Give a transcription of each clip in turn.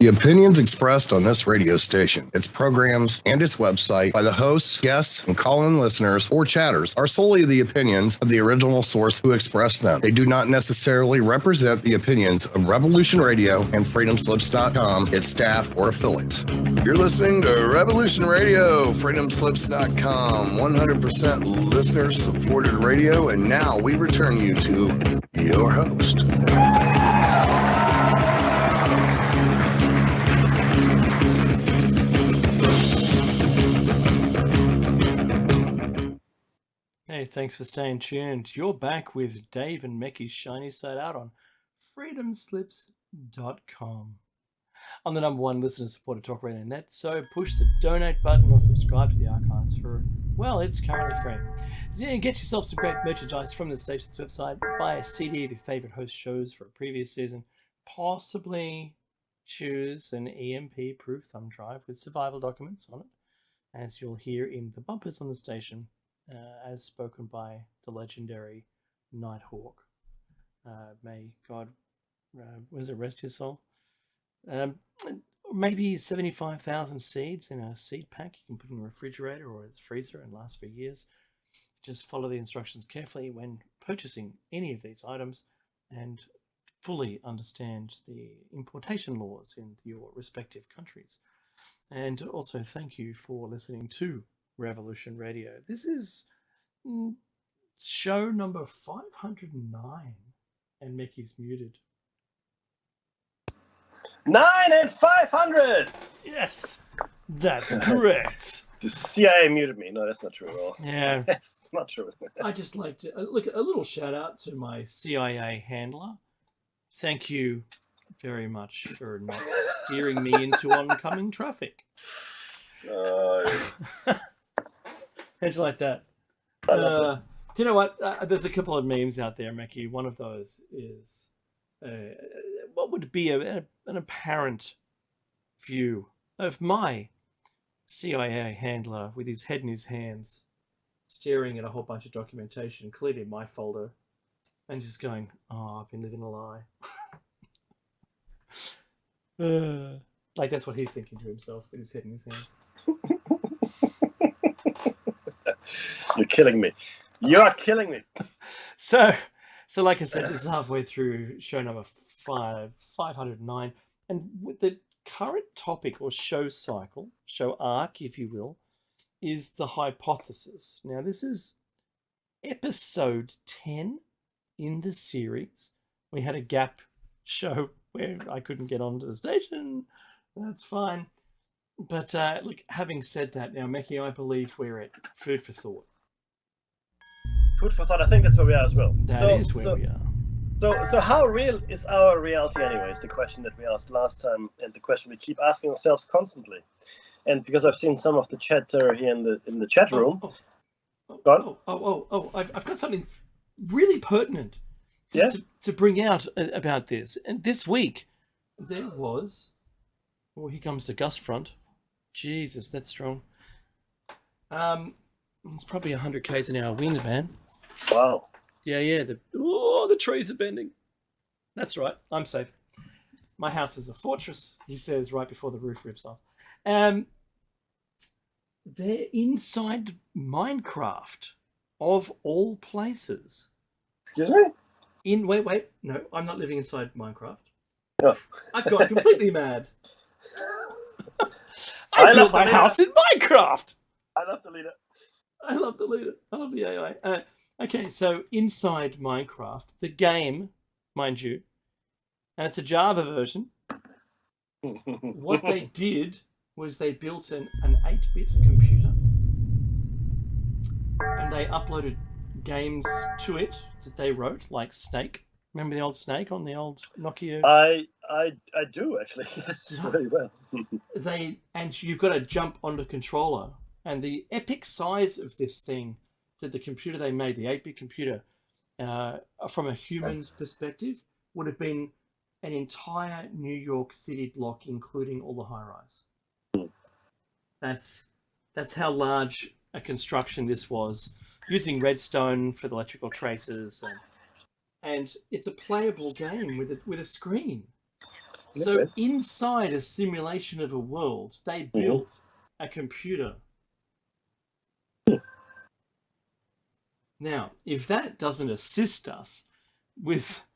The opinions expressed on this radio station, its programs, and its website by the hosts, guests, and call-in listeners or chatters are solely the opinions of the original source who expressed them. They do not necessarily represent the opinions of Revolution Radio and FreedomSlips.com, its staff, or affiliates. You're listening to Revolution Radio, FreedomSlips.com, 100% listener-supported radio, and now we return you to your host. Hey, thanks for staying tuned. You're back with Dave and Mecky's Shiny Side Out on freedomslips.com. I'm the number one listener supporter talk radio net, so push the donate button or subscribe to the archives for, well, it's currently free. So yeah, get yourself some great merchandise from the station's website, buy a CD of your favorite host shows for a previous season, possibly choose an EMP-proof thumb drive with survival documents on it, as you'll hear in the bumpers on the station. As spoken by the legendary Nighthawk. May God rest his soul. Maybe 75,000 seeds in a seed pack you can put in a refrigerator or a freezer and last for years. Just follow the instructions carefully when purchasing any of these items and fully understand the importation laws in your respective countries. And also thank you for listening to Revolution Radio. This is show number 509, and Mickey's muted. 9 and 500. Yes, that's correct. The CIA muted me. No, that's not true at all. Yeah, That's not true. I just like to look a little shout out to my CIA handler. Thank you very much for not steering me into oncoming traffic. How'd you like that? Do you know what? There's a couple of memes out there, Mickey. One of those is what would be an apparent view of my CIA handler with his head in his hands, staring at a whole bunch of documentation, clearly in my folder, and just going, "Oh, I've been living a lie." Like that's what he's thinking to himself with his head in his hands. You're killing me. You're killing me. So like I said, this is halfway through show number 509, and with the current topic or show cycle, show arc, if you will, is the hypothesis. Now, this is episode 10 in the series. We had a gap show where I couldn't get onto the station. That's fine. But look, having said that, now, Meccy, I believe we're at food for thought. Food for thought. I think that's where we are as well. That is where we are. So how real is our reality anyway? Is the question that we asked last time, and the question we keep asking ourselves constantly. And because I've seen some of the chatter here in the chat room. I've got something really pertinent to bring out about this. And this week there was. Oh, here comes the gust front. Jesus, that's strong. It's probably 100 k's an hour wind, man. Wow. Yeah. The trees are bending. That's right. I'm safe. My house is a fortress, he says right before the roof rips off. They're inside Minecraft, of all places. Excuse me? Wait. No, I'm not living inside Minecraft. No. I've gone completely mad. I built my house in Minecraft. I love the leader. I love the AI. Okay, so inside Minecraft, the game, mind you, and it's a Java version. What they did was they built an 8-bit computer, and they uploaded games to it that they wrote, like Snake. Remember the old Snake on the old Nokia? I do actually. Yes, very well. And you've got to jump on the controller, and the epic size of this thing, that the computer they made, the 8-bit computer, from a human's perspective, would have been an entire New York City block, including all the high-rise. That's how large a construction this was, using redstone for the electrical traces, and it's a playable game with a screen. So Okay. inside a simulation of a world, they built a computer. Now, if that doesn't assist us with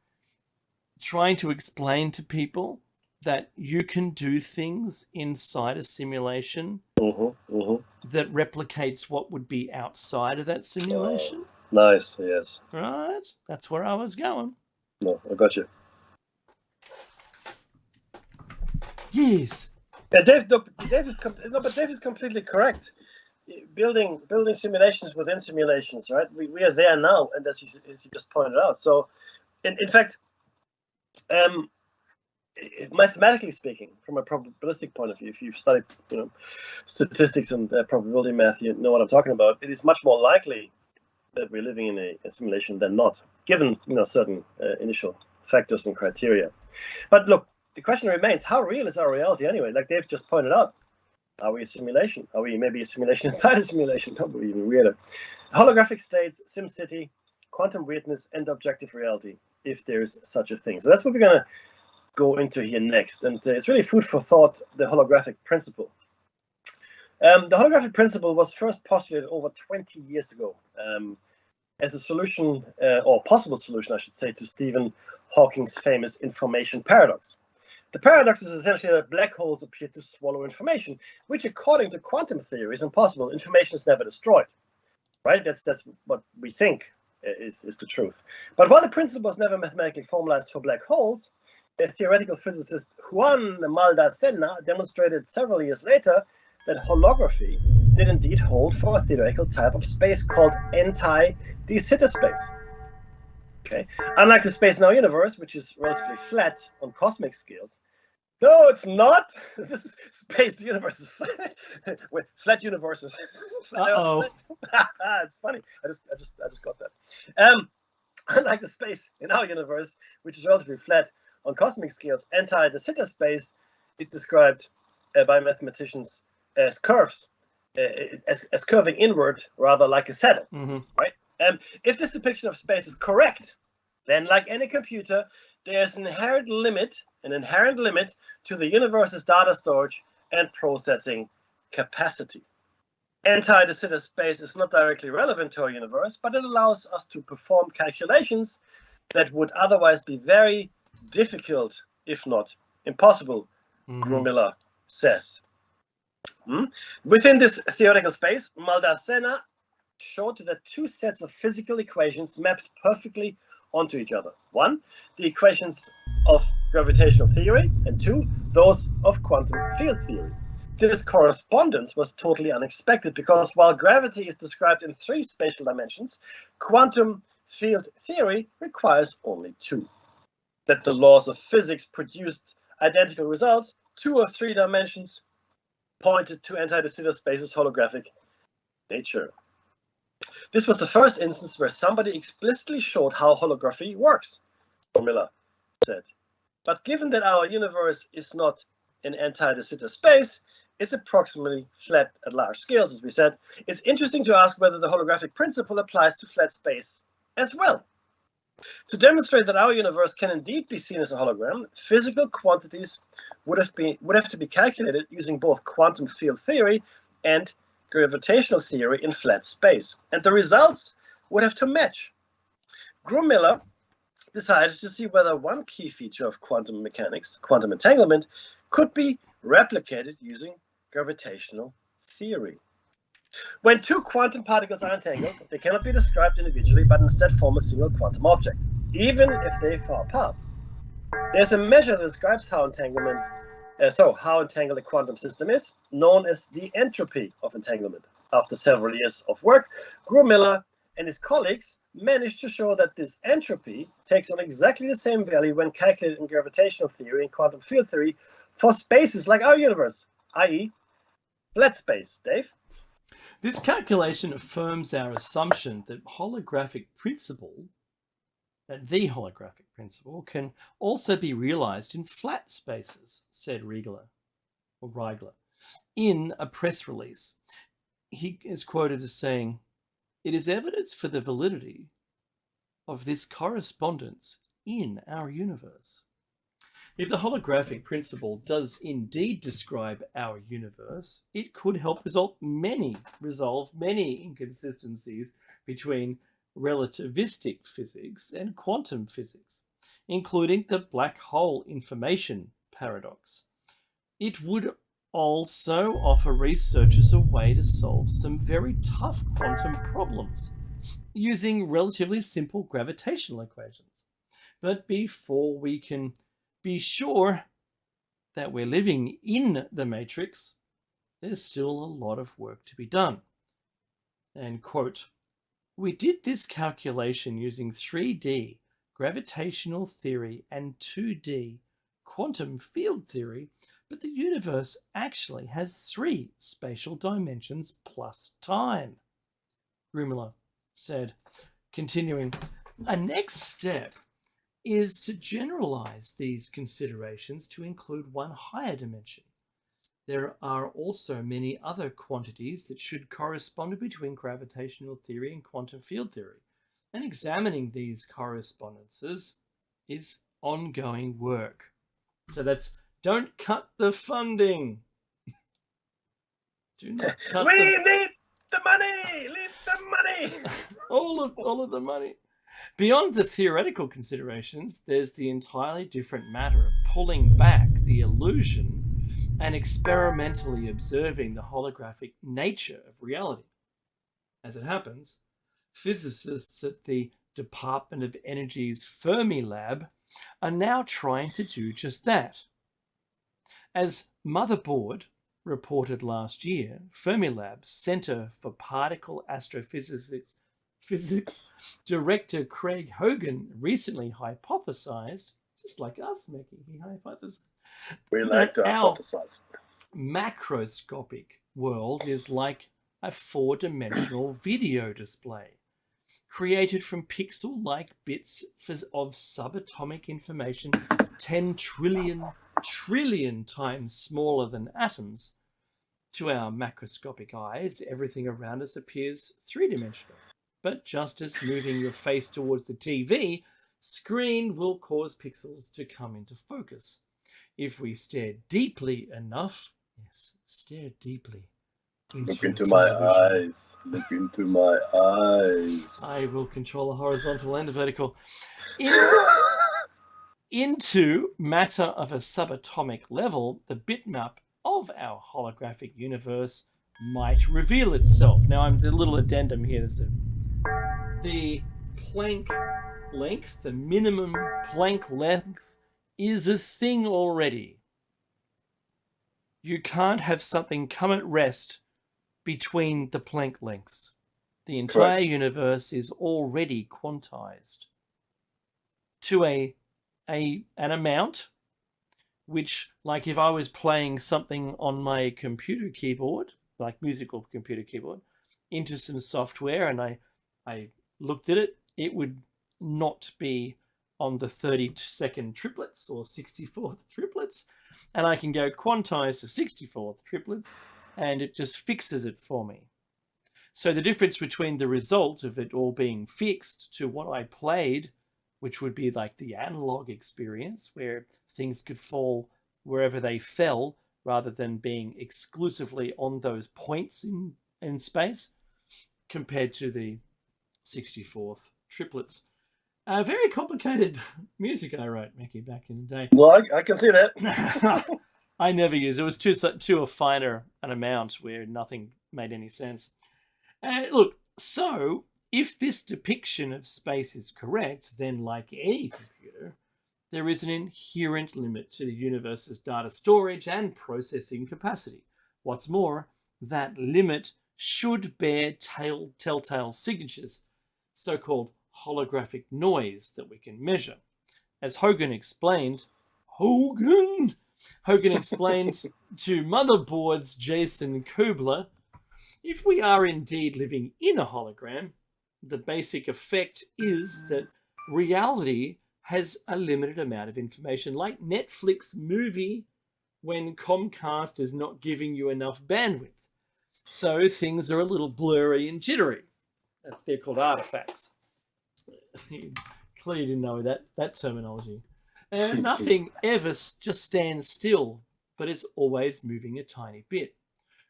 trying to explain to people that you can do things inside a simulation that replicates what would be outside of that simulation. Nice, yes. Right? That's where I was going. No, I got you. Yes. Yeah, Dave is completely correct. Building simulations within simulations, right? We are there now, and as he just pointed out. So, in fact, mathematically speaking, from a probabilistic point of view, if you've studied, statistics and probability math, you know what I'm talking about. It is much more likely that we're living in a simulation than not, given certain initial factors and criteria. But look, the question remains: how real is our reality anyway? Like Dave just pointed out, are we a simulation? Are we maybe a simulation inside a simulation? Probably even weirder. Holographic states, SimCity, quantum weirdness, and objective reality, if there's such a thing. So that's what we're going to go into here next. And it's really food for thought, the holographic principle. The holographic principle was first postulated over 20 years ago as a solution, or possible solution, I should say, to Stephen Hawking's famous information paradox. The paradox is essentially that black holes appear to swallow information, which, according to quantum theory, is impossible. Information is never destroyed, right? That's what we think is the truth. But while the principle was never mathematically formalized for black holes, the theoretical physicist Juan Maldacena demonstrated several years later that holography did indeed hold for a theoretical type of space called anti-de Sitter space. Okay, unlike the space in our universe, which is relatively flat on cosmic scales. No, it's not. This is space. The universe is flat. With flat universes. It's funny. I just got that. Unlike the space in our universe, which is relatively flat on cosmic scales, anti-de Sitter space is described by mathematicians as curves, as curving inward, rather like a saddle, right? If this depiction of space is correct, then like any computer, there's an inherent limit to the universe's data storage and processing capacity. Anti-de Sitter space is not directly relevant to our universe, but it allows us to perform calculations that would otherwise be very difficult, if not impossible, Grumiller says. Within this theoretical space, Maldacena showed that two sets of physical equations mapped perfectly onto each other. One, the equations of gravitational theory, and two, those of quantum field theory. This correspondence was totally unexpected because while gravity is described in 3 spatial dimensions, quantum field theory requires only 2. That the laws of physics produced identical results, 2 or 3 dimensions, pointed to anti-de Sitter space's holographic nature. This was the first instance where somebody explicitly showed how holography works, Miller said. But given that our universe is not an anti-de Sitter space, it's approximately flat at large scales, as we said, it's interesting to ask whether the holographic principle applies to flat space as well. To demonstrate that our universe can indeed be seen as a hologram, physical quantities would have to be calculated using both quantum field theory and gravitational theory in flat space, and the results would have to match. Grumiller decided to see whether one key feature of quantum mechanics, quantum entanglement, could be replicated using gravitational theory. When 2 quantum particles are entangled, they cannot be described individually, but instead form a single quantum object, even if they far apart. There's a measure that describes how entangled a quantum system is, known as the entropy of entanglement. After several years of work, Grumiller and his colleagues managed to show that this entropy takes on exactly the same value when calculated in gravitational theory and quantum field theory for spaces like our universe, i.e. flat space. Dave? This calculation affirms our assumption that the holographic principle can also be realized in flat spaces, said Riegler in a press release. He is quoted as saying, "It is evidence for the validity of this correspondence in our universe." If the holographic principle does indeed describe our universe, it could help resolve many inconsistencies between relativistic physics and quantum physics, including the black hole information paradox. It would also offer researchers a way to solve some very tough quantum problems using relatively simple gravitational equations. But before we can be sure that we're living in the matrix, there's still a lot of work to be done. And quote, "We did this calculation using 3D gravitational theory and 2D quantum field theory, but the universe actually has 3 spatial dimensions plus time," Grimler said, continuing, "A next step is to generalize these considerations to include one higher dimension. There are also many other quantities that should correspond between gravitational theory and quantum field theory, and examining these correspondences is ongoing work." So that's, don't cut the funding. Do not cut We need the money! Leave the money! all of the money. Beyond the theoretical considerations, there's the entirely different matter of pulling back the illusion and experimentally observing the holographic nature of reality. As it happens, physicists at the Department of Energy's Fermi Lab are now trying to do just that. As Motherboard reported last year, Fermilab's Center for Particle Astrophysics director Craig Hogan recently hypothesized, just like us, Mickey, he hypothesized, We like to our hypothesize. macroscopic world is like a 4-dimensional video display, created from pixel-like bits of subatomic information 10 trillion times smaller than atoms. To our macroscopic eyes, everything around us appears 3-dimensional. But just as moving your face towards the TV screen will cause pixels to come into focus. If we stare deeply enough, yes, stare deeply Look into my eyes. Look into my eyes. I will control the horizontal and the vertical. Into matter of a subatomic level, the bitmap of our holographic universe might reveal itself. Now, I'm a little addendum here. The Planck length, the minimum Planck length, is a thing already. You can't have something come at rest between the Planck lengths. The entire universe is already quantized to an amount which, like if I was playing something on my computer keyboard, like musical computer keyboard, into some software and I looked at it, it would not be on the 32nd triplets or 64th triplets, and I can go quantize to 64th triplets and it just fixes it for me. So the difference between the result of it all being fixed to what I played, which would be like the analog experience where things could fall wherever they fell rather than being exclusively on those points in space, compared to the 64th triplets. Very complicated music I wrote, Mickey, back in the day. Well, I can see that. I never used it. It was too a finer an amount where nothing made any sense. Look, so if this depiction of space is correct, then like any computer, there is an inherent limit to the universe's data storage and processing capacity. What's more, that limit should bear telltale signatures, so-called holographic noise that we can measure. As Hogan explained to Motherboard's Jason Kubler, if we are indeed living in a hologram, the basic effect is that reality has a limited amount of information, like Netflix movie when Comcast is not giving you enough bandwidth. So things are a little blurry and jittery. They're called artifacts. You clearly didn't know that terminology. Nothing ever just stands still, but it's always moving a tiny bit.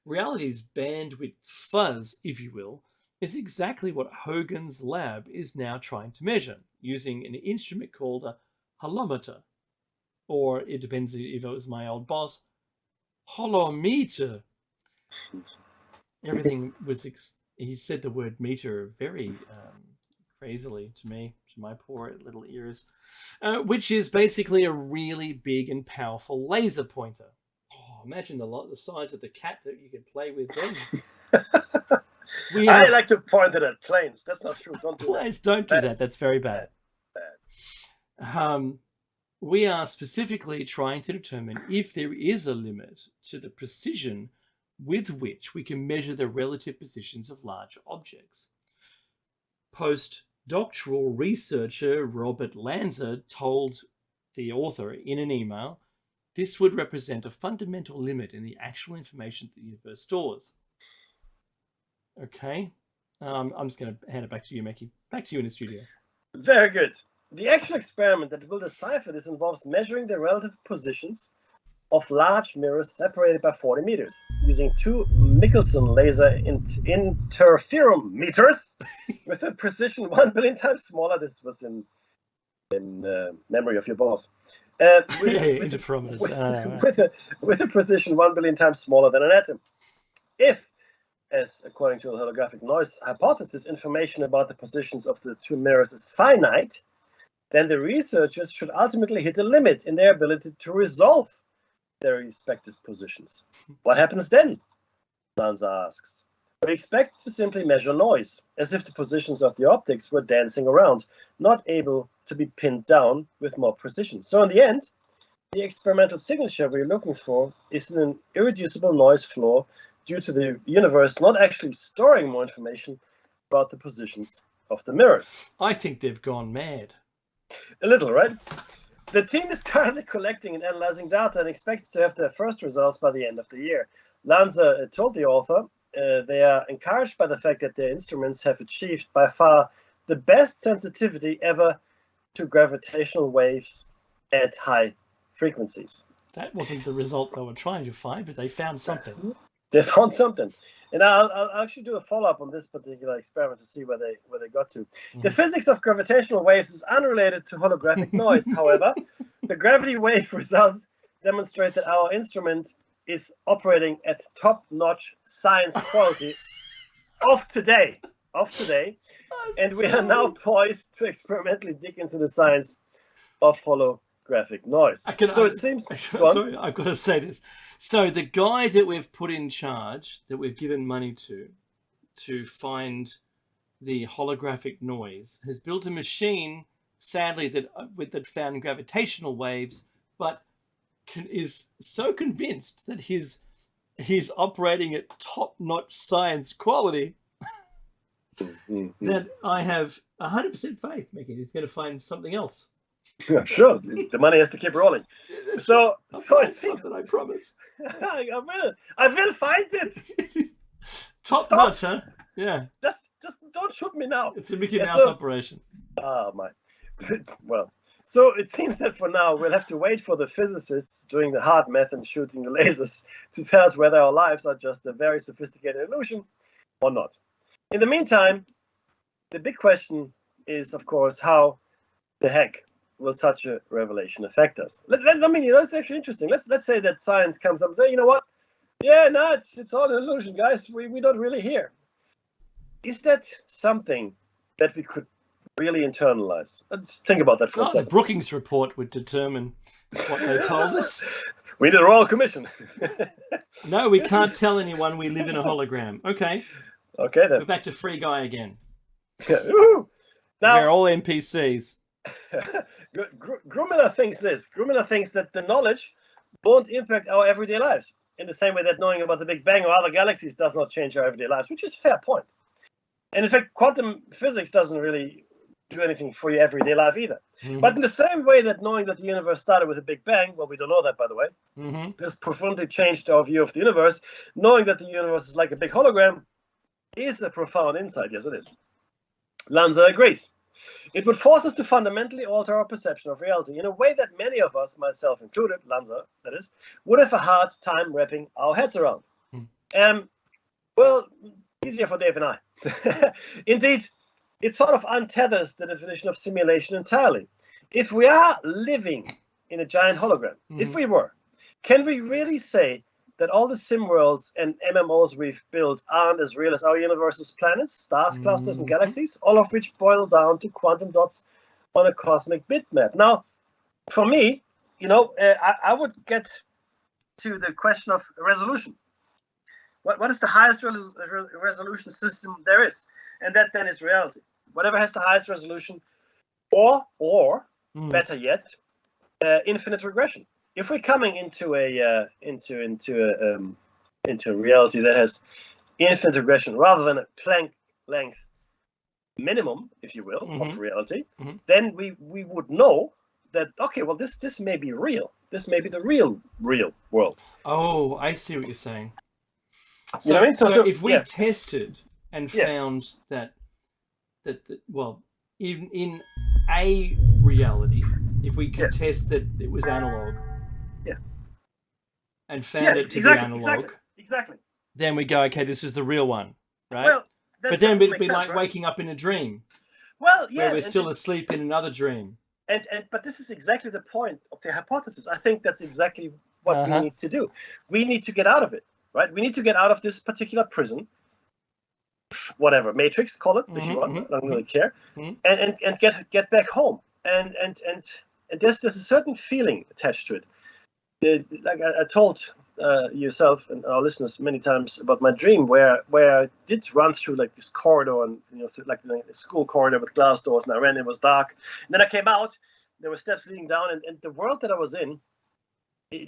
Reality's bandwidth fuzz, if you will, is exactly what Hogan's lab is now trying to measure, using an instrument called a holometer. Or, it depends if it was my old boss, holometer. Everything was... he said the word meter very crazily to me, to my poor little ears, which is basically a really big and powerful laser pointer. Oh, imagine the size of the cat that you could play with then. I like to point it at planes. That's not true. Don't do planes, that. Don't do that. That's very bad. Bad. We are specifically trying to determine if there is a limit to the precision with which we can measure the relative positions of large objects. Postdoctoral researcher Robert Lanza told the author in an email, this would represent a fundamental limit in the actual information that the universe stores. Okay. I'm just going to hand it back to you, Mackie. Back to you in the studio. Very good. The actual experiment that will decipher this involves measuring the relative positions of large mirrors separated by 40 meters using two Michelson laser interferometers with a precision 1 billion times smaller. This was in memory of your boss. Interferometers. With a precision 1 billion times smaller than an atom. If, as according to the holographic noise hypothesis, information about the positions of the two mirrors is finite, then the researchers should ultimately hit a limit in their ability to resolve their respective positions. What happens then? Lanza asks. We expect to simply measure noise, as if the positions of the optics were dancing around, not able to be pinned down with more precision. So in the end, the experimental signature we're looking for is an irreducible noise floor due to the universe not actually storing more information about the positions of the mirrors. I think they've gone mad. A little, right? The team is currently collecting and analyzing data and expects to have their first results by the end of the year. Lanza told the author they are encouraged by the fact that their instruments have achieved by far the best sensitivity ever to gravitational waves at high frequencies. That wasn't the result they were trying to find, but they found something. They found something. And I'll actually do a follow-up on this particular experiment to see where they got to. The physics of gravitational waves is unrelated to holographic noise. However, the gravity wave results demonstrate that our instrument is operating at top-notch science quality of today. And we are now poised to experimentally dig into the science of holographic noise. It seems... Sorry, I've got to say this. So the guy that we've put in charge, that we've given money to find the holographic noise, has built a machine, sadly, that found gravitational waves, but is so convinced that he's operating at top-notch science quality that I have 100% faith, Mickey, he's going to find something else. Yeah, sure, the money has to keep rolling. So it seems something, I promise. I will find it. Top notch, huh? Yeah. Just don't shoot me now. It's a Mickey Mouse operation. Oh my. Well, so it seems that for now we'll have to wait for the physicists doing the hard math and shooting the lasers to tell us whether our lives are just a very sophisticated illusion or not. In the meantime, the big question is, of course, how the heck will such a revelation affect us? I mean, it's actually interesting. Let's say that science comes up and say, you know what? Yeah, no, it's all an illusion, guys. We're not really here. Is that something that we could really internalize? Let's think about that for a second. The Brookings report would determine what they told us. We need a royal commission. No, we can't tell anyone we live in a hologram. Okay. Okay, then. We're back to Free Guy again. Now, we're all NPCs. Grumiller thinks this. Grumiller thinks that the knowledge won't impact our everyday lives in the same way that knowing about the Big Bang or other galaxies does not change our everyday lives, which is a fair point. And in fact, quantum physics doesn't really do anything for your everyday life either. Mm-hmm. But in the same way that knowing that the universe started with a Big Bang, well, we don't know that, by the way, this profoundly changed our view of the universe. Knowing that the universe is like a big hologram is a profound insight. Yes, it is. Lanza agrees. It would force us to fundamentally alter our perception of reality in a way that many of us, myself included, Lanza, that is, would have a hard time wrapping our heads around. Well, easier for Dave and I. Indeed, it sort of untethers the definition of simulation entirely. If we are living in a giant hologram, if we were, can we really say that all the sim worlds and MMOs we've built aren't as real as our universe's planets, stars, clusters, and galaxies, all of which boil down to quantum dots on a cosmic bitmap? Now, for me, I would get to the question of resolution. What is the highest resolution system there is? And that then is reality. Whatever has the highest resolution, or better yet, infinite regression. If we're coming into a reality that has infinite regression rather than a Planck length minimum, if you will, of reality, then we would know that, okay, well, this may be real. This may be the real world. Oh, I see what you're saying. So, you know what I mean? so if we tested and found that well, even in a reality, if we could test that it was analog, and found it to be analog, exactly, then we go, okay, this is the real one, right? Well, but then it'd be like waking up in a dream. Well, yeah, where we're still asleep in another dream. But this is exactly the point of the hypothesis. I think that's exactly what we need to do. We need to get out of it, right? We need to get out of this particular prison, whatever matrix, call it if you want. I don't really care, and get back home. And there's a certain feeling attached to it. Like I told yourself and our listeners many times about my dream, where I did run through like this corridor, and like a school corridor with glass doors, and I ran. It was dark, and then I came out. There were steps leading down, and the world that I was in,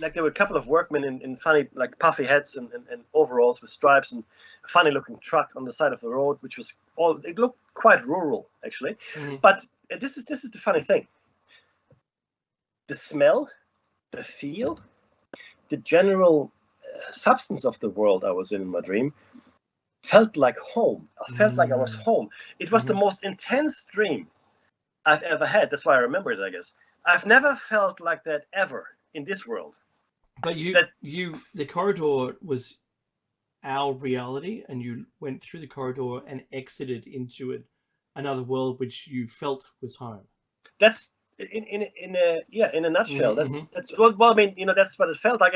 like there were a couple of workmen in funny like puffy hats and overalls with stripes, and a funny looking truck on the side of the road, which was it looked quite rural actually. But this is the funny thing. The smell, the feel, the general substance of the world I was in my dream felt like home. I felt like I was home. It was the most intense dream I've ever had. That's why I remember it, I guess. I've never felt like that ever in this world. But the corridor was our reality, and you went through the corridor and exited into another world which you felt was home. That's in a nutshell. That's well, I mean, that's what it felt like.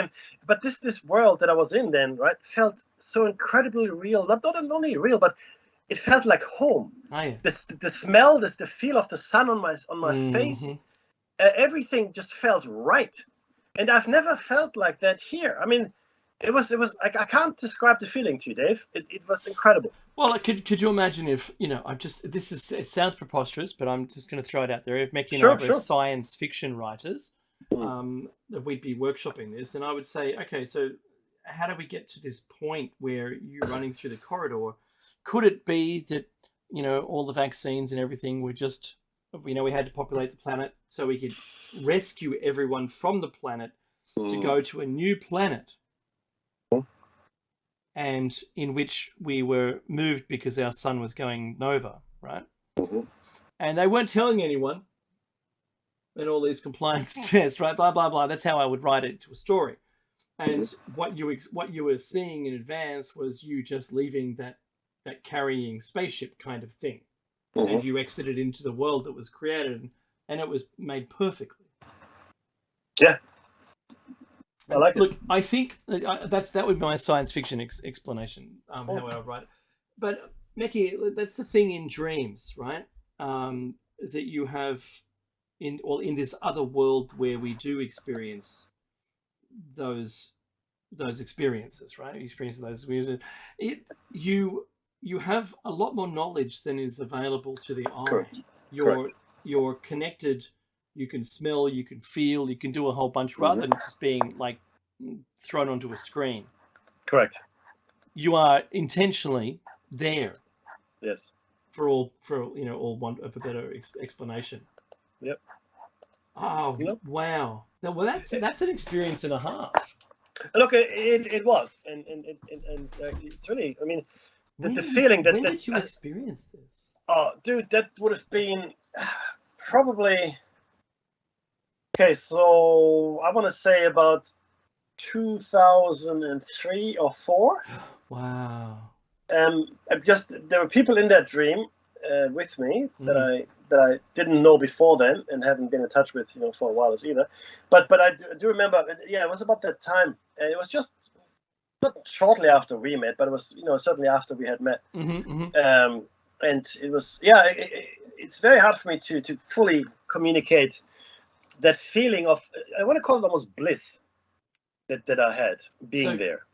But this world that I was in then, right, felt so incredibly real. Not only real, but it felt like home. The smell, the feel of the sun on my face, everything just felt right. And I've never felt like that here. I mean, it was like, I can't describe the feeling to you, Dave. It was incredible. Well, could you imagine if it sounds preposterous, but I'm just going to throw it out there. If Mickey and I were science fiction writers, that we'd be workshopping this, and I would say, okay, so how do we get to this point where you're running through the corridor? Could it be that all the vaccines and everything were just we had to populate the planet so we could rescue everyone from the planet to go to a new planet? And in which we were moved because our sun was going nova, right? And they weren't telling anyone. And all these compliance tests, right? Blah blah blah. That's how I would write it to a story. And what you were seeing in advance was you just leaving that carrying spaceship kind of thing, and you exited into the world that was created, and it was made perfectly. Yeah. I like it. Look, I think that would be my science fiction explanation, how I would write it. But Mickey, that's the thing in dreams, right? That you have in this other world where we do experience those experiences, right? You experience those experiences. You have a lot more knowledge than is available to the eye. Correct. You're connected. You can smell, you can feel, you can do a whole bunch rather than just being like thrown onto a screen. Correct. You are intentionally there. Yes. For all want of a better explanation. Yep. Oh, wow. Well, that's an experience and a half. Look, it was, and it's really. I mean, the feeling that when did you experience this? Oh, dude, that would have been Probably. Okay, so I want to say about 2003 or 4. Wow. Because there were people in that dream with me that I didn't know before then and haven't been in touch with for a while either. But I do remember. Yeah, it was about that time. It was just not shortly after we met, but it was certainly after we had met. And it was it's very hard for me to fully communicate that feeling of, I want to call it almost bliss that I had being there.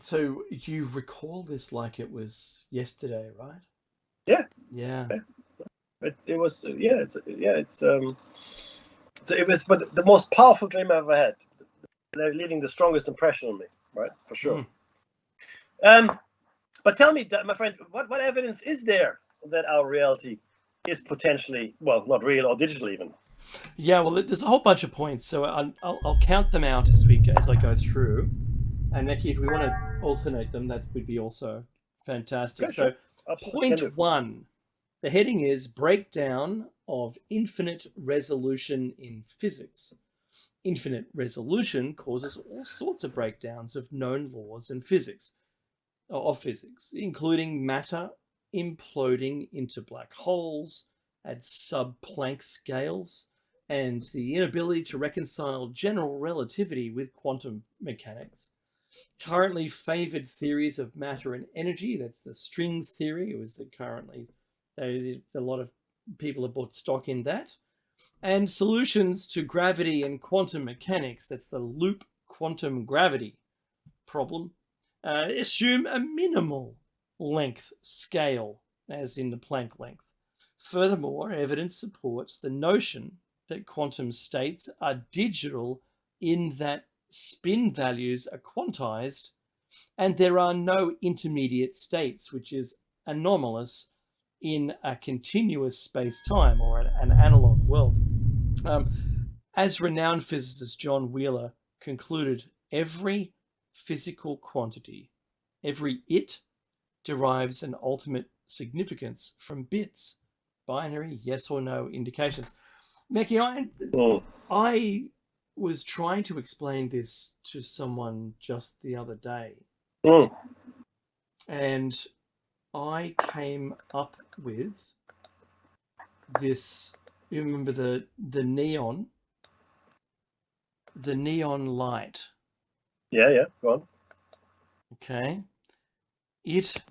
So you recall this like it was yesterday, right? Yeah. It was it was but the most powerful dream I ever had, leaving the strongest impression on me, right? For sure. But tell me, my friend, what evidence is there that our reality is potentially, well, not real or digital even? Yeah, well, there's a whole bunch of points, so I'll count them out as I go through, and Neki, if we want to alternate them, that would be also fantastic. Yeah, sure. So, point 1, the heading is breakdown of infinite resolution in physics. Infinite resolution causes all sorts of breakdowns of known laws and physics, including matter imploding into black holes at sub-Planck scales, and the inability to reconcile general relativity with quantum mechanics. Currently favored theories of matter and energy, that's the string theory, a lot of people have bought stock in that. And solutions to gravity and quantum mechanics, that's the loop quantum gravity problem, assume a minimal length scale, as in the Planck length. Furthermore, evidence supports the notion that quantum states are digital in that spin values are quantized and there are no intermediate states, which is anomalous in a continuous space-time or an analog world. As renowned physicist John Wheeler concluded, every physical quantity, every it, derives an ultimate significance from bits, binary yes or no indications. Meki, I was trying to explain this to someone just the other day, and I came up with this. You remember the neon light? Yeah. Go on. Okay. It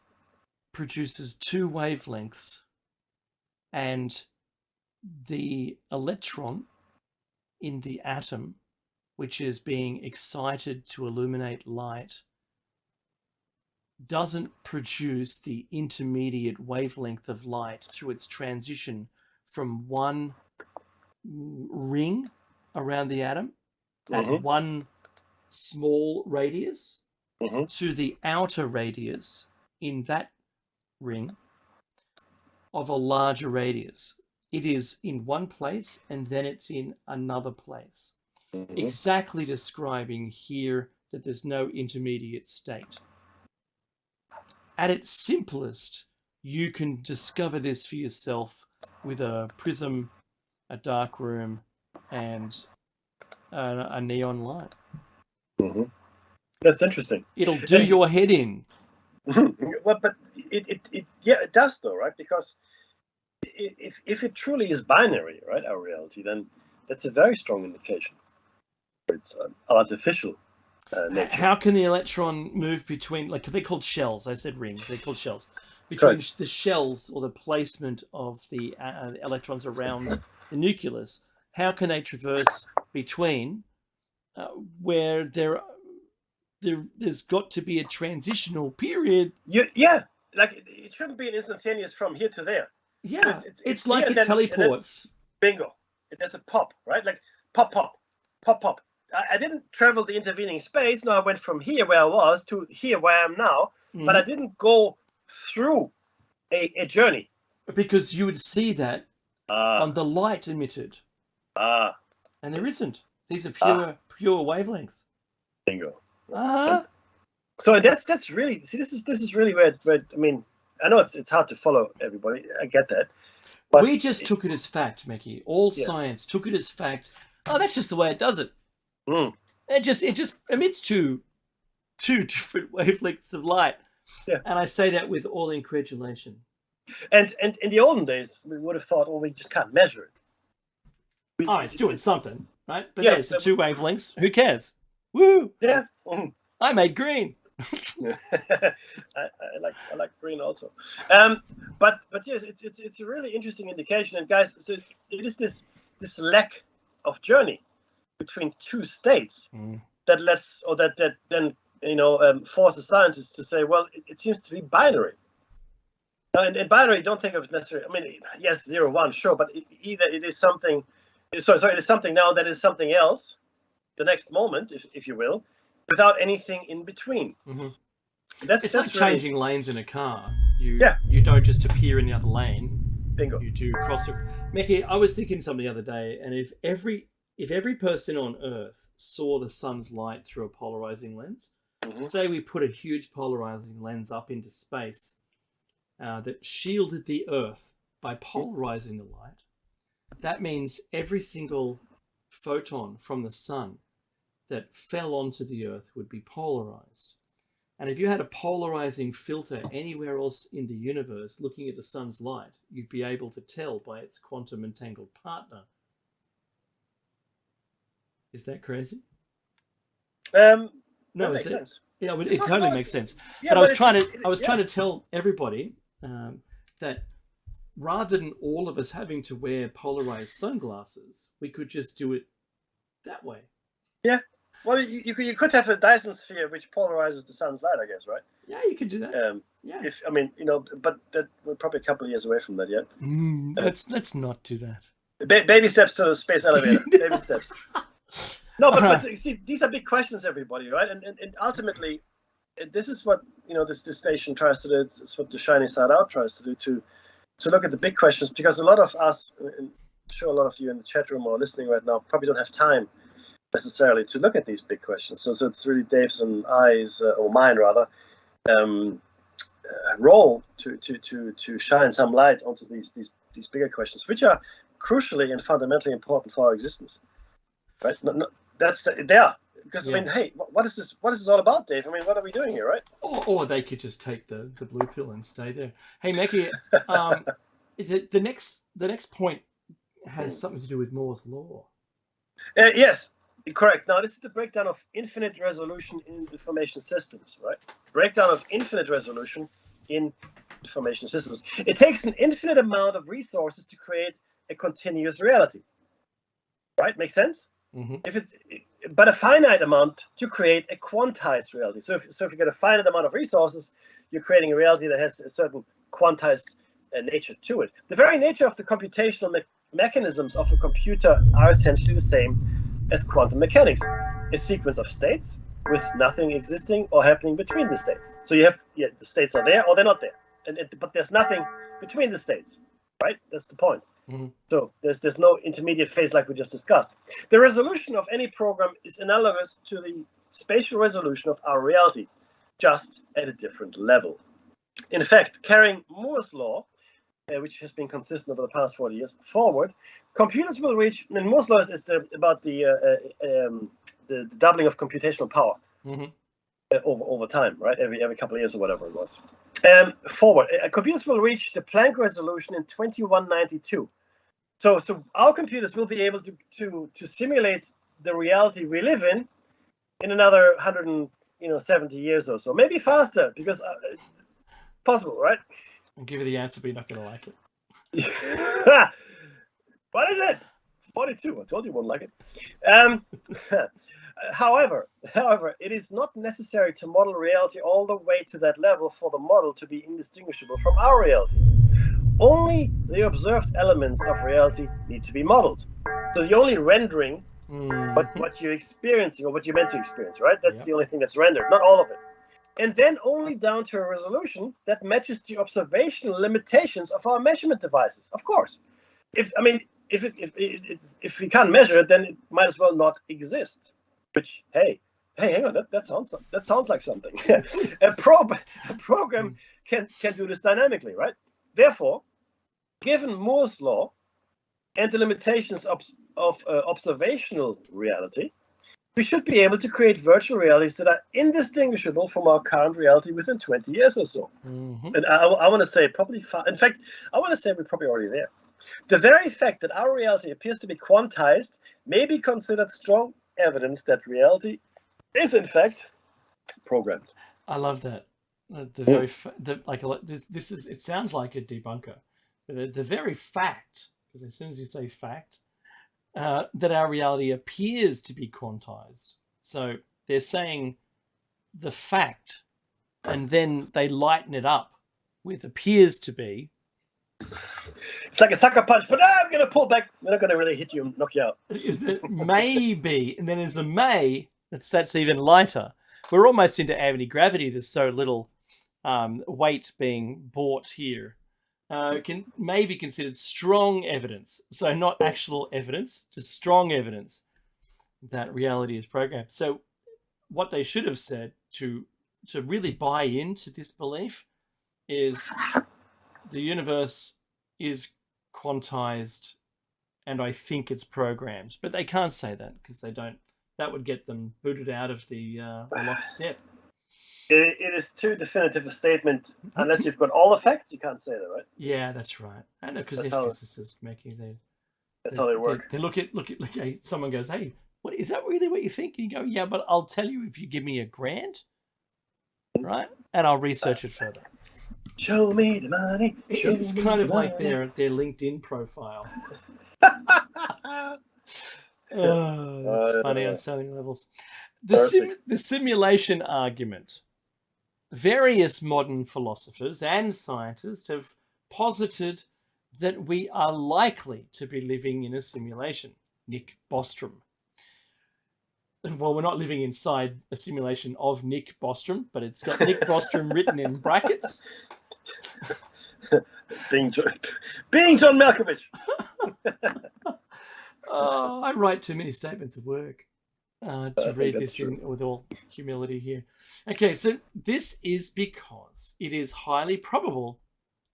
produces 2 wavelengths, and the electron in the atom, which is being excited to illuminate light, doesn't produce the intermediate wavelength of light through its transition from one ring around the atom at one small radius to the outer radius in that ring of a larger radius. It is in one place and then it's in another place. Exactly describing here that there's no intermediate state. At its simplest, you can discover this for yourself with a prism, a dark room, and a neon light. That's interesting. It'll do your head in. Well, but it does though, right? Because if it truly is binary, right, our reality, then that's a very strong indication. It's artificial nature. How can the electron move between, like, they're called shells? I said rings. They're called shells. Between the shells or the placement of the electrons around the nucleus, how can they traverse between where there's got to be a transitional period? Like it shouldn't be an instantaneous from here to there. Yeah, it's like it teleports. Bingo. There's a pop, right? Like pop, pop, pop, pop. I didn't travel the intervening space. No, I went from here where I was to here where I am now, but I didn't go through a journey. Because you would see that on the light emitted. And there isn't. These are pure wavelengths. Bingo. So that's really, see, this is really where I mean, I know it's hard to follow everybody. I get that. But we just took it as fact, Mickey. All Yes. science took it as fact. Oh, that's just the way it does it. Mm. It just emits two different wavelengths of light. Yeah. And I say that with all incredulation. And in the olden days, we would have thought, well, we just can't measure it. Oh, it's doing something, right? But Yeah, there's the but- two wavelengths. Who cares? Woo! Yeah. Mm. I made green. I like green also. But yes, it's a really interesting indication. And guys, so it is this lack of journey between two states that then forces scientists to say, well, it seems to be binary. Now, in binary, don't think of it necessarily. I mean, yes, 0, 1, sure, but either it is something. Sorry, it is something now that is something else. The next moment, if you will, without anything in between. Mm-hmm. That's like really, changing lanes in a car. You don't just appear in the other lane. Bingo. You do cross. Mickey, I was thinking something the other day, and if every person on Earth saw the sun's light through a polarizing lens, say we put a huge polarizing lens up into space that shielded the Earth by polarizing the light, that means every single photon from the sun that fell onto the Earth would be polarized. And if you had a polarizing filter anywhere else in the universe looking at the sun's light, you'd be able to tell by its quantum entangled partner. Is that crazy? No, No, makes is it? sense. Yeah, but it totally makes sense. Yeah, but I was but trying to tell everybody that rather than all of us having to wear polarized sunglasses, we could just do it that way. Yeah. Well, you could have a Dyson sphere which polarizes the sun's light, I guess, right? Yeah, you could do that. Yeah. But that we're probably a couple of years away from that yet. Let's not do that. Baby steps to the space elevator. Baby steps. No, but see, these are big questions, everybody, right? And ultimately, this is what this station tries to do. It's what the Shiny Side Out tries to do to look at the big questions, because a lot of us, and I'm sure a lot of you in the chat room or listening right now, probably don't have time necessarily to look at these big questions. So it's really Dave's and I's, or mine rather, role to shine some light onto these bigger questions, which are crucially and fundamentally important for our existence. Right? That's there. Because I mean, hey, what is this? What is this all about, Dave? I mean, what are we doing here, right? Or they could just take the blue pill and stay there. Hey, Mackie, the next point has something to do with Moore's law. Yes, correct. Now, this is the breakdown of infinite resolution in information systems, right? Breakdown of infinite resolution in information systems. It takes an infinite amount of resources to create a continuous reality, right? Makes sense? Mm-hmm. But a finite amount to create a quantized reality. So if you get a finite amount of resources, you're creating a reality that has a certain quantized nature to it. The very nature of the computational mechanisms of a computer are essentially the same as quantum mechanics. A sequence of states with nothing existing or happening between the states. So you have the states are there or they're not there, but there's nothing between the states, right? That's the point. Mm-hmm. So there's no intermediate phase like we just discussed. The resolution of any program is analogous to the spatial resolution of our reality, just at a different level. In fact, carrying Moore's law, which has been consistent over the past 40 years, forward, computers will reach, and Moore's law is about the doubling of computational power over time, right? Every couple of years or whatever it was. Forward, computers will reach the Planck resolution in 2192. So our computers will be able to simulate the reality we live in another 170 years or so, maybe faster, because possible, right? I'll give you the answer, but you're not going to like it. What is it? 42. I told you wouldn't like it. However, it is not necessary to model reality all the way to that level for the model to be indistinguishable from our reality. Only the observed elements of reality need to be modeled. So the only rendering what you're experiencing or what you're meant to experience, right? That's the only thing that's rendered, not all of it. And then only down to a resolution that matches the observational limitations of our measurement devices. Of course, if we can't measure it, then it might as well not exist. Which, hey, hang on, that sounds like something. a program can do this dynamically, right? Therefore, given Moore's law and the limitations of observational reality, we should be able to create virtual realities that are indistinguishable from our current reality within 20 years or so. Mm-hmm. And I want to say probably, in fact, I want to say we're probably already there. The very fact that our reality appears to be quantized may be considered strong evidence that reality is, in fact, programmed. I love that. This is. It sounds like a debunker. But the very fact, because as soon as you say fact, that our reality appears to be quantized. So they're saying the fact, and then they lighten it up with appears to be. It's like a sucker punch, but I'm going to pull back. We're not going to really hit you and knock you out. Maybe, and then there's a may. That's even lighter. We're almost into anti-gravity. There's so little weight being brought here. May be considered strong evidence. So not actual evidence, just strong evidence that reality is programmed. So what they should have said to really buy into this belief is the universe is quantized and I think it's programmed. But they can't say that because they don't. That would get them booted out of the lockstep. It is too definitive a statement. Unless you've got all the facts, you can't say that, right? Yeah, that's right. I know, because they're physicists making that's how they work. They look at hey, someone goes, hey, what is that really what you think? And you go, yeah, but I'll tell you if you give me a grant, right? And I'll research it further. Show me the money. It's kind of like their LinkedIn profile. It's funny on so many levels. The simulation argument. Various modern philosophers and scientists have posited that we are likely to be living in a simulation. Nick Bostrom. Well, we're not living inside a simulation of Nick Bostrom, but it's got Nick Bostrom written in brackets. Being John Malkovich. I write too many statements of work to read this with all humility here. Okay, so this is because it is highly probable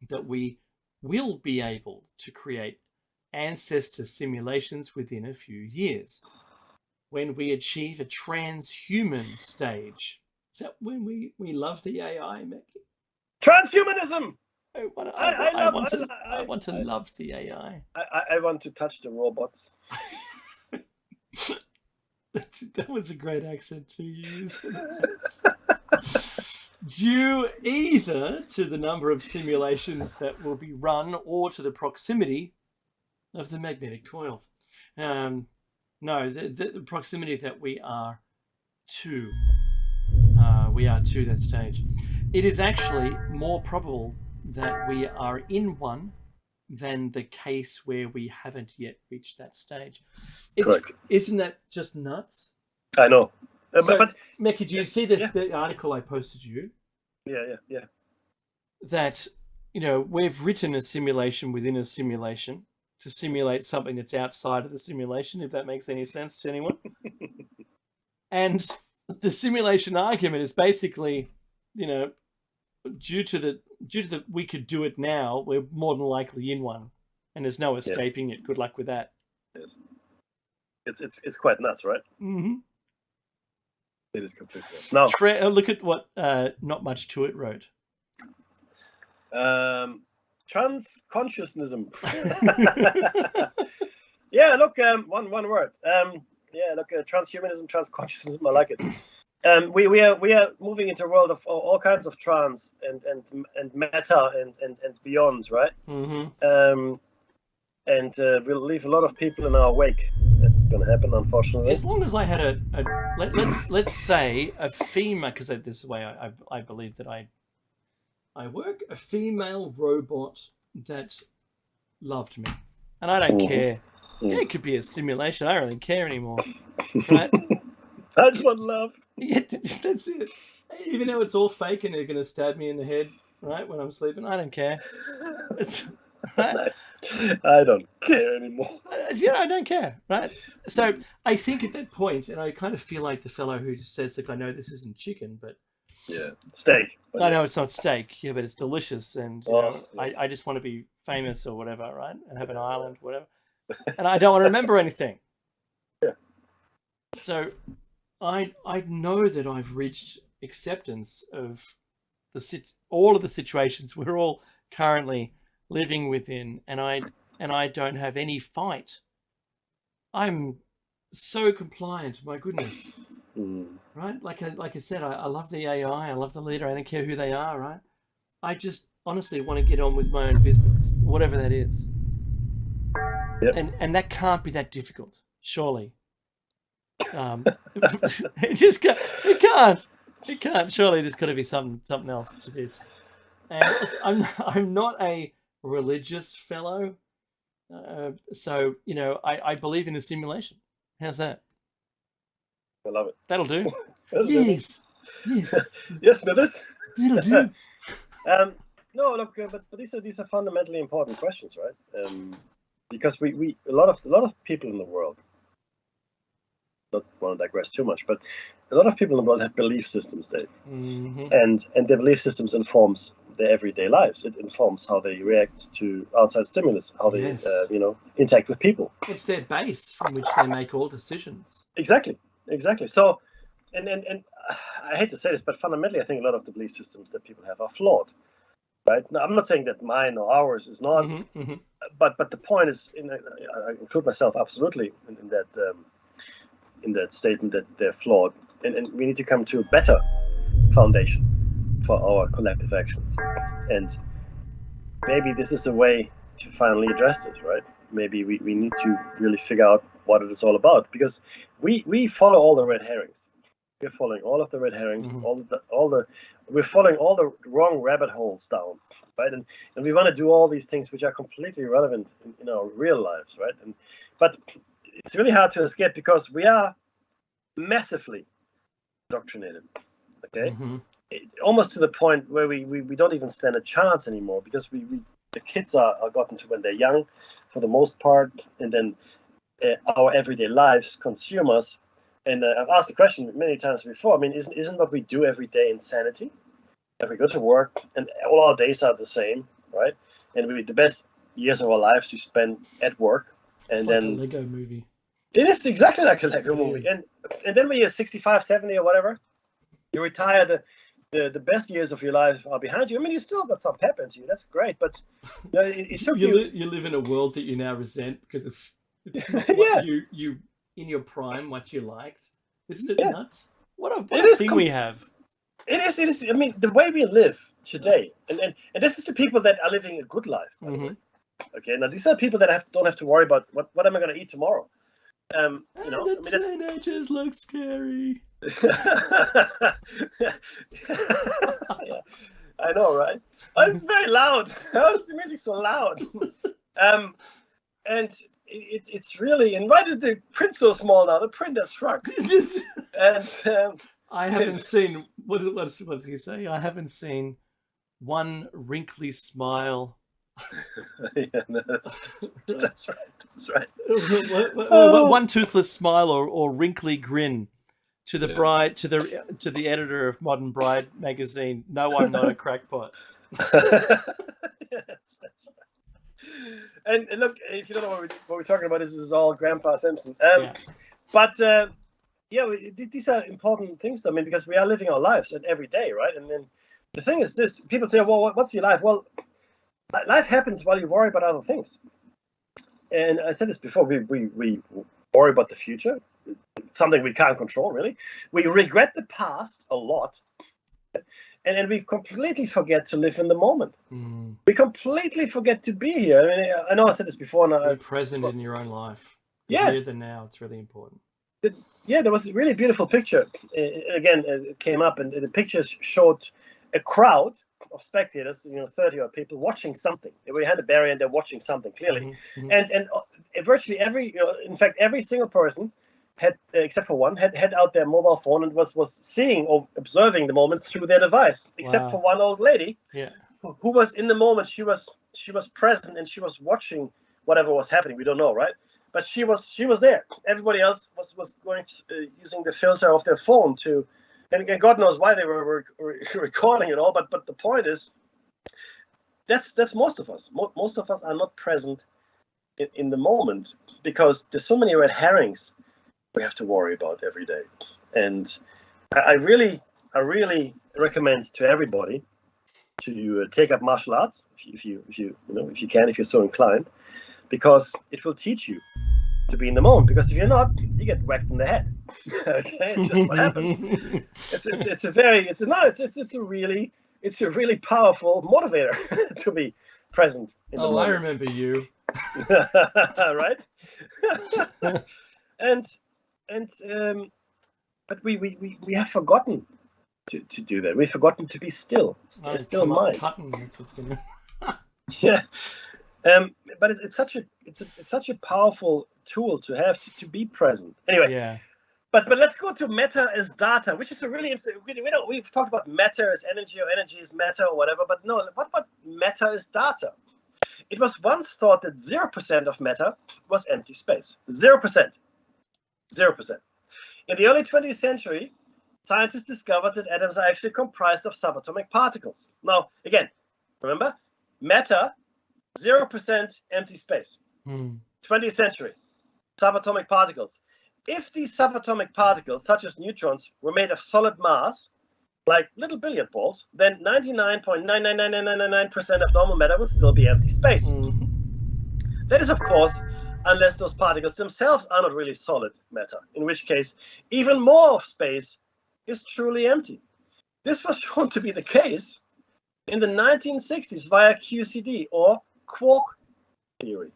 that we will be able to create ancestor simulations within a few years when we achieve a transhuman stage. Is that when we love the AI, Mickey? Transhumanism! I want to love the AI. I want to touch the robots. That was a great accent to use for that. Due either to the number of simulations that will be run or to the proximity of the magnetic coils. No, the proximity that we are to that stage. It is actually more probable that we are in one than the case where we haven't yet reached that stage. Isn't that just nuts? I know. But Mecca, do you see the article I posted you? Yeah. That, we've written a simulation within a simulation to simulate something that's outside of the simulation, if that makes any sense to anyone. And the simulation argument is basically, due to the we could do it now, we're more than likely in one, and there's no escaping it. Good luck with that. Yes. It's quite nuts, right? Mm-hmm. It is completely nuts. Now, look at what Not Much to It wrote. Transconsciousnism. Yeah, look, one word. Transhumanism, transconsciousnism. I like it. We are moving into a world of all kinds of trans and matter and beyond, right? Mm-hmm. And we'll leave a lot of people in our wake. That's going to happen, unfortunately. As long as I had let's say a female, because this is the way I believe that I work, a female robot that loved me, and I don't care. Yeah, it could be a simulation. I don't really care anymore, right? I just want love. Yeah, that's it. Even though it's all fake and they're going to stab me in the head, right, when I'm sleeping, I don't care. Nice. I don't care anymore. I don't care, right? So I think at that point, and I kind of feel like the fellow who says, look, I know this isn't chicken, but Yeah, steak. I know it's not steak, yeah, but it's delicious, and you know, Yes. I just want to be famous or whatever, right? And have an island, whatever. And I don't want to remember anything. Yeah. So I know that I've reached acceptance of all of the situations we're all currently living within, and I don't have any fight. I'm so compliant, my goodness. Right? Like I said, I love the AI, I love the leader, I don't care who they are, right? I just honestly want to get on with my own business, whatever that is. Yep. And that can't be that difficult, surely. It just can't. It can't. Surely there's got to be something else to this. And I'm not a religious fellow, so you know I believe in the simulation. How's that? I love it. That'll do. Yes. Yes, Smithers. That'll do. No, look, but these are fundamentally important questions, right? Because we a lot of people in the world, not want to digress too much, but a lot of people in the world have belief systems, Dave, and their belief systems informs their everyday lives. It informs how they react to outside stimulus, how they interact with people. It's their base from which they make all decisions. Exactly. So, and I hate to say this, but fundamentally, I think a lot of the belief systems that people have are flawed. Right? Now, I'm not saying that mine or ours is not, but the point is, I include myself absolutely in that statement that they're flawed, and we need to come to a better foundation for our collective actions. And maybe this is a way to finally address this, right? Maybe we need to really figure out what it is all about, because we follow all the red herrings. We're following all of the red herrings, we're following all the wrong rabbit holes down, right? And we want to do all these things which are completely irrelevant in our real lives, right? But it's really hard to escape because we are massively indoctrinated, okay? Almost to the point where we don't even stand a chance anymore, because the kids are gotten to when they're young, for the most part, and then our everyday lives consume us. And I've asked the question many times before. I mean, isn't what we do every day insanity? That we go to work and all our days are the same, right? And the best years of our lives we spend at work. And it's then like a Lego movie. It is exactly like a Lego movie. And then when you're 65, 70 or whatever, you retire, the best years of your life are behind you. I mean, you still got some pep into you. That's great. But you know, it took you live in a world that you now resent because it's not what you in your prime, what you liked. Isn't it nuts? What a thing we have. It is. I mean, the way we live today, and this is the people that are living a good life. Okay, now these are people that don't have to worry about what am I going to eat tomorrow. Teenagers look scary. Yeah, I know, right? Oh, it's very loud. How is the music so loud? And it's really. And why is the print so small now? The print has shrunk. And I haven't seen. What does he say? I haven't seen one wrinkly smile. Yeah, no, that's right. That's right. One toothless smile or wrinkly grin to the bride, to the editor of Modern Bride magazine. No, I'm not a crackpot. Yes, that's right. And look, if you don't know what we're talking about, this is all Grandpa Simpson. But these are important things. I mean, because we are living our lives every day, right? And then the thing is this: people say, "Well, what's your life?" Well, life happens while you worry about other things. And I said this before: we worry about the future, something we can't control, really. We regret the past a lot. And then we completely forget to live in the moment. We completely forget to be here. I mean, I know I said this before. Be present in your own life. Here than now. It's really important. There was a really beautiful picture. Again, it came up, and the picture showed a crowd of spectators, 30 odd people watching something. They were behind a barrier and they're watching something clearly. And virtually every single person had, except for one, had out their mobile phone and was seeing or observing the moment through their device. Except for one old lady, who was in the moment. She was present and she was watching whatever was happening. We don't know, right? But she was there. Everybody else was going using the filter of their phone to and God knows why they were recording it all. But the point is, that's most of us. Most of us are not present in the moment because there's so many red herrings we have to worry about every day. And I really recommend to everybody to take up martial arts if you can, if you're so inclined, because it will teach you to be in the moment. Because if you're not, you get whacked in the head. Okay, it's just what happens. It's a really powerful motivator to be present in the moment. I remember you. Right? But we have forgotten to do that. We've forgotten to be still mind. Cutting, that's what's gonna. Yeah. But it's such a powerful tool to have to be present. Anyway. Yeah. But let's go to matter as data, which is a really interesting. We've talked about matter as energy, or energy as matter, or whatever. But no, what about matter as data? It was once thought that 0% of matter was empty space. 0%. 0%. In the early 20th century, scientists discovered that atoms are actually comprised of subatomic particles. Now, again, remember, matter, 0% empty space. 20th century, subatomic particles. If these subatomic particles, such as neutrons, were made of solid mass, like little billiard balls, then 99.99999% of normal matter would still be empty space. That is, of course, unless those particles themselves are not really solid matter, in which case even more of space is truly empty. This was shown to be the case in the 1960s via QCD, or quark theory.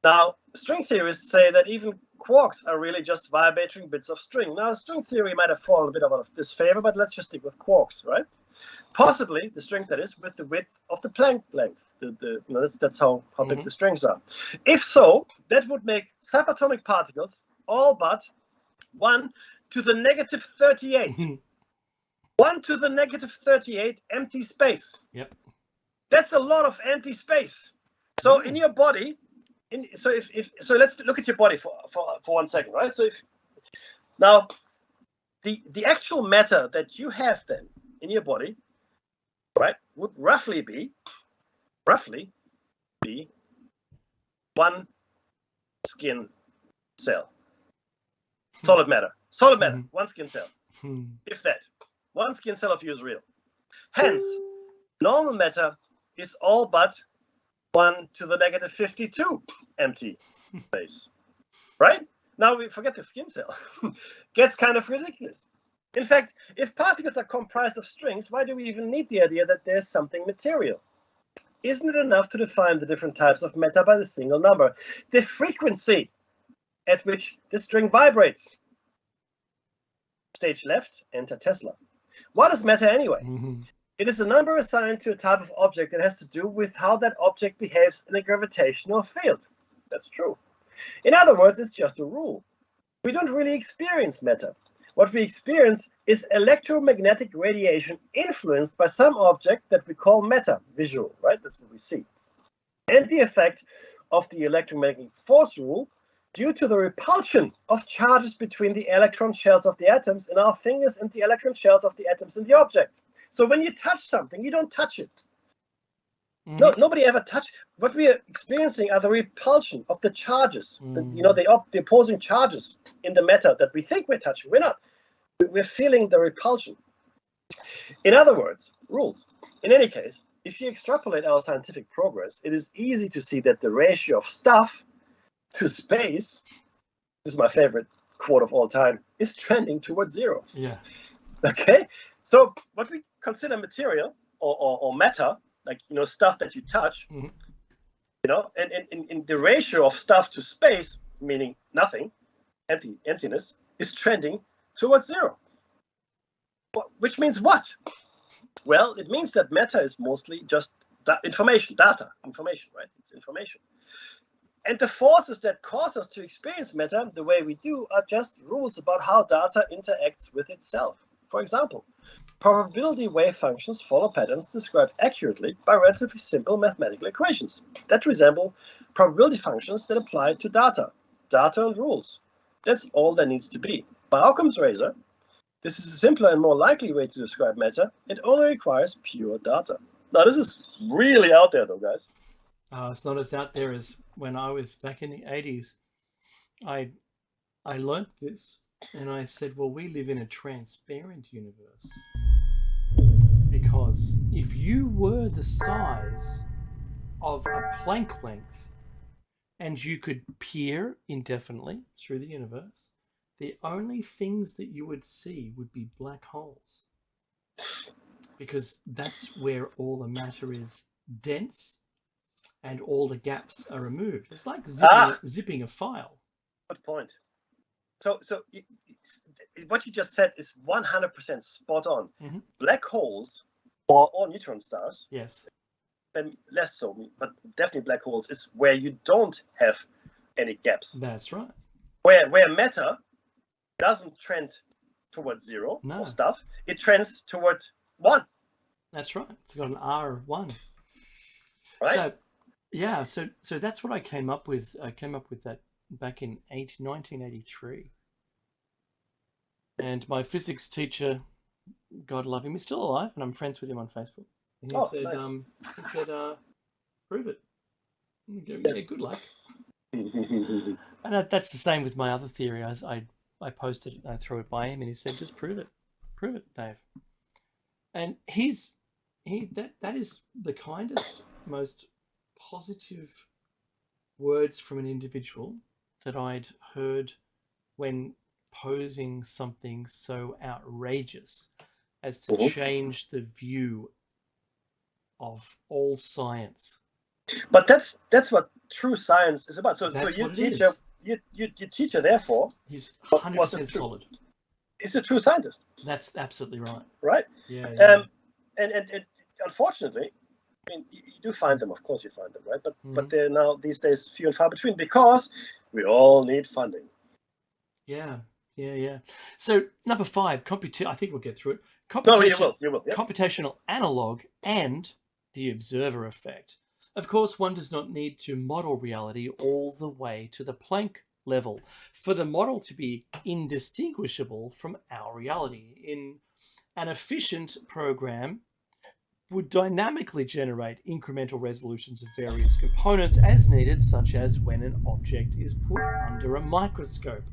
Now, string theorists say that even quarks are really just vibrating bits of string. Now, string theory might have fallen a bit out of disfavor, but let's just stick with quarks, right? Possibly the strings, that is, with the width of the Planck length. That's how big the strings are. If so, that would make subatomic particles all but 1 to the negative 38. 1 to the negative 38 empty space. Yep. That's a lot of empty space. So in your body, so let's look at your body for 1 second, right? So now the actual matter that you have then in your body, right, would roughly be 1 skin cell. Solid matter, 1 skin cell. If that, 1 skin cell of you is real. Hence, normal matter is all but 1 to the negative 52 empty space, right? Now we forget the skin cell. Gets kind of ridiculous. In fact, if particles are comprised of strings, why do we even need the idea that there's something material? Isn't it enough to define the different types of matter by the single number, the frequency at which the string vibrates? Stage left, enter Tesla. What is matter anyway? It is a number assigned to a type of object that has to do with how that object behaves in a gravitational field. That's true. In other words, it's just a rule. We don't really experience matter. What we experience is electromagnetic radiation influenced by some object that we call matter, visual, right? That's what we see. And the effect of the electromagnetic force rule due to the repulsion of charges between the electron shells of the atoms in our fingers and the electron shells of the atoms in the object. So when you touch something, you don't touch it. No, nobody ever touched. What we are experiencing are the repulsion of the charges, the opposing charges in the matter that we think we're touching. We're not. We're feeling the repulsion. In other words, rules. In any case, if you extrapolate our scientific progress, it is easy to see that the ratio of stuff to space, this is my favorite quote of all time, is trending towards 0. Yeah. Okay? So what we consider material or matter, like stuff that you touch, and the ratio of stuff to space, meaning nothing, emptiness, is trending towards 0. Which means what? Well, it means that matter is mostly just information, right? It's information. And the forces that cause us to experience matter the way we do are just rules about how data interacts with itself. For example, probability wave functions follow patterns described accurately by relatively simple mathematical equations that resemble probability functions that apply to data and rules. That's all there needs to be. By Occam's razor, This is a simpler and more likely way to describe matter. It only requires pure data. Now, this is really out there, though, guys. It's not as out there as when I was back in the 80s. I learnt this, and I said, well, we live in a transparent universe. Because if you were the size of a Planck length and you could peer indefinitely through the universe, the only things that you would see would be black holes. Because that's where all the matter is dense and all the gaps are removed. It's like zipping a file. Good point. So what you just said is 100% spot on. Mm-hmm. Black holes or neutron stars, yes, and less so, but definitely black holes is where you don't have any gaps. That's right. Where matter doesn't trend towards zero or stuff, it trends toward 1. That's right. It's got an R of 1. Right. So yeah, so that's what I came up with. I came up with that back in 1983. And my physics teacher, God love him, he's still alive, and I'm friends with him on Facebook. And he said, prove it. Yeah, good luck. And that's the same with my other theory. I posted it, I threw it by him, and he said, just prove it, Dave. And that is the kindest, most positive words from an individual that I'd heard when posing something so outrageous as to change the view of all science. But that's what true science is about. So your teacher, therefore, he's 100% solid. Is a true scientist. That's absolutely right. Right. Yeah. And unfortunately, I mean, you do find them. Of course, you find them, right? But they're now these days few and far between because we all need funding. Yeah. So number 5, I think we'll get through it. No, you will. Yep. Computational analog and the observer effect. Of course, one does not need to model reality all the way to the Planck level for the model to be indistinguishable from our reality. In an efficient program would dynamically generate incremental resolutions of various components as needed, such as when an object is put under a microscope.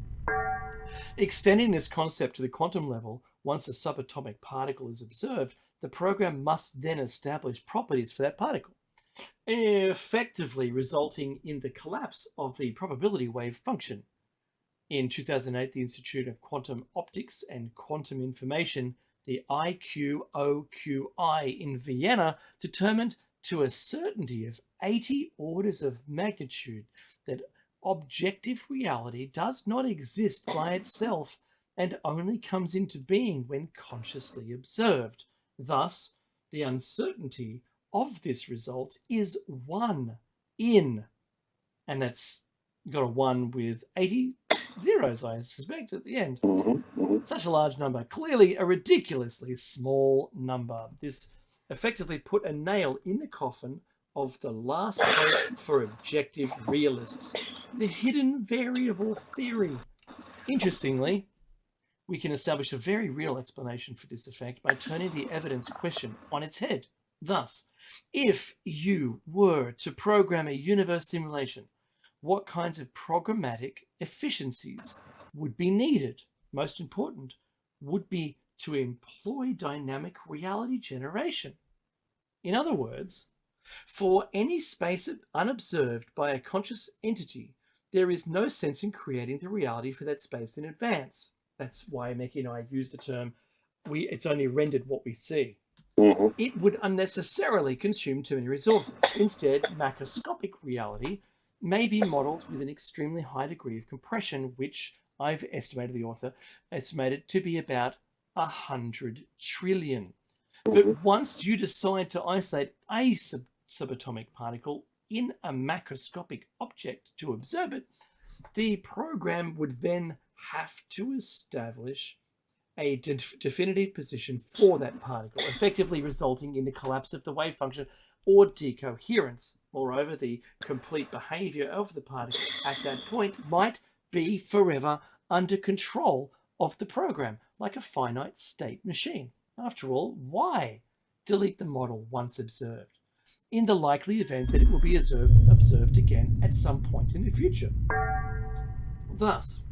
Extending this concept to the quantum level, once a subatomic particle is observed, the program must then establish properties for that particle, effectively resulting in the collapse of the probability wave function. In 2008, the Institute of Quantum Optics and Quantum Information, the IQOQI in Vienna, determined to a certainty of 80 orders of magnitude that objective reality does not exist by itself and only comes into being when consciously observed. Thus, the uncertainty of this result is 1 in, and that's got a 1 with 80 zeros, I suspect, at the end. Such a large number, clearly a ridiculously small number. This effectively put a nail in the coffin of the last hope for objective realists, the hidden variable theory. Interestingly, we can establish a very real explanation for this effect by turning the evidence question on its head. Thus, if you were to program a universe simulation, what kinds of programmatic efficiencies would be needed? Most important would be to employ dynamic reality generation. In other words, for any space unobserved by a conscious entity, there is no sense in creating the reality for that space in advance. That's why Meki and I use the term, it's only rendered what we see. It would unnecessarily consume too many resources. Instead, macroscopic reality may be modeled with an extremely high degree of compression, which I've estimated, the author estimated to be about 100 trillion. But once you decide to isolate a subatomic particle in a macroscopic object to observe it, the program would then have to establish a definitive position for that particle, effectively resulting in the collapse of the wave function or decoherence. Moreover, the complete behavior of the particle at that point might be forever under control of the program. like a finite state machine. After all, why delete the model once observed, in the likely event that it will be observed again at some point in the future? Thus,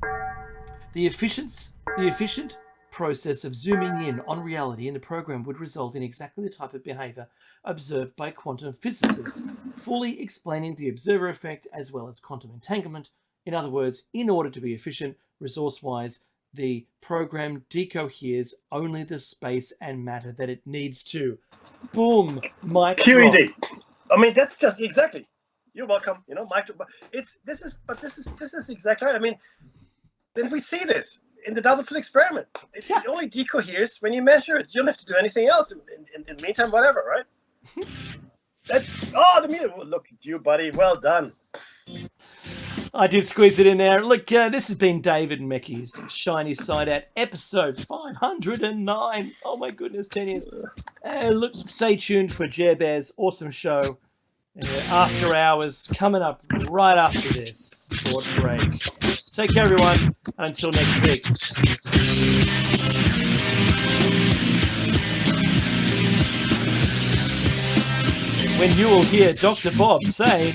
the efficient process of zooming in on reality in the program would result in exactly the type of behavior observed by quantum physicists, fully explaining the observer effect as well as quantum entanglement. In other words, in order to be efficient, resource-wise, the program decoheres only the space and matter that it needs to. Boom! Mic drop. QED. I mean, that's just exactly. You're welcome. You know, this is exactly right. I mean, then we see this in the double slit experiment. It only decoheres when you measure it. You don't have to do anything else. In the meantime, whatever, right? That's the music. Oh, look at you, buddy. Well done. I did squeeze it in there. Look, this has been David Meckie's Shiny Side Out, episode 509. Oh my goodness, 10 years. Look, stay tuned for Jer Bear's awesome show. After Hours coming up right after this short break. Take care, everyone. Until next week. When you will hear Dr. Bob say...